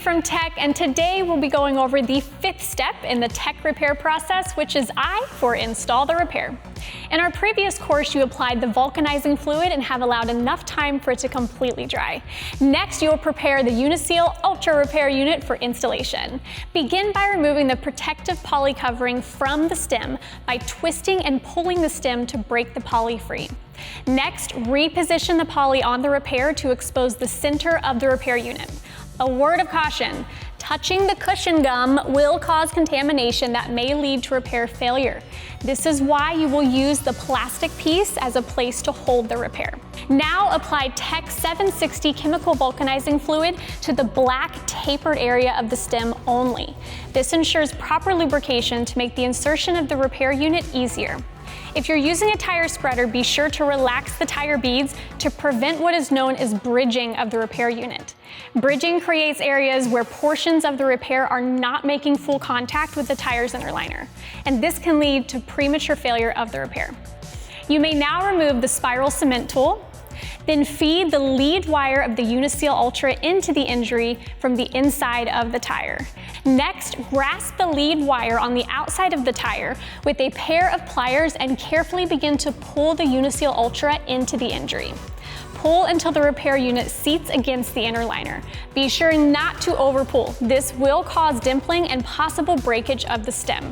from Tech, and today we'll be going over the 5th step in the tech repair process, which is I for install the repair. In our previous course, you applied the vulcanizing fluid and have allowed enough time for it to completely dry. Next, you will prepare the Uniseal Ultra Repair Unit for installation. Begin by removing the protective poly covering from the stem by twisting and pulling the stem to break the poly free. Next, reposition the poly on the repair to expose the center of the repair unit. A word of caution, touching the cushion gum will cause contamination that may lead to repair failure. This is why you will use the plastic piece as a place to hold the repair. Now apply Tech 760 chemical vulcanizing fluid to the black tapered area of the stem only. This ensures proper lubrication to make the insertion of the repair unit easier. If you're using a tire spreader, be sure to relax the tire beads to prevent what is known as bridging of the repair unit. Bridging creates areas where portions of the repair are not making full contact with the tire's inner liner, and this can lead to premature failure of the repair. You may now remove the spiral cement tool, then feed the lead wire of the Uniseal Ultra into the injury from the inside of the tire. Next, grasp the lead wire on the outside of the tire with a pair of pliers and carefully begin to pull the Uniseal Ultra into the injury. Pull until the repair unit seats against the inner liner. Be sure not to overpull. This will cause dimpling and possible breakage of the stem.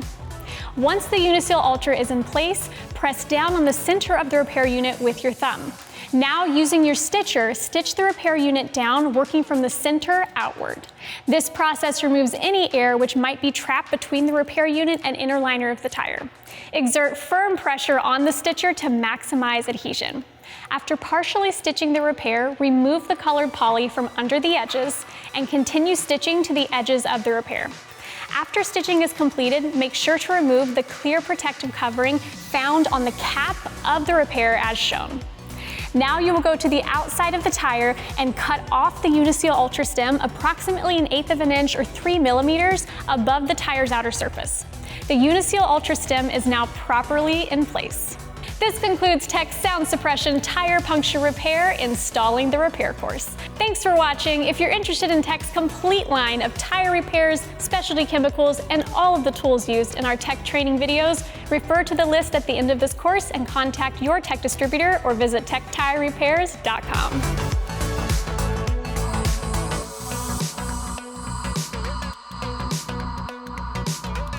Once the Uniseal Ultra is in place, press down on the center of the repair unit with your thumb. Now, using your stitcher, stitch the repair unit down, working from the center outward. This process removes any air which might be trapped between the repair unit and inner liner of the tire. Exert firm pressure on the stitcher to maximize adhesion. After partially stitching the repair, remove the colored poly from under the edges and continue stitching to the edges of the repair. After stitching is completed, make sure to remove the clear protective covering found on the cap of the repair as shown. Now you will go to the outside of the tire and cut off the Uniseal Ultra stem approximately 1/8 of an inch or 3 millimeters above the tire's outer surface. The Uniseal Ultra stem is now properly in place. This concludes Tech Sound Suppression Tire Puncture Repair Installing the Repair course. Thanks for watching. If you're interested in Tech's complete line of tire repairs, specialty chemicals, and all of the tools used in our Tech training videos, refer to the list at the end of this course and contact your Tech distributor or visit techtirerepairs.com.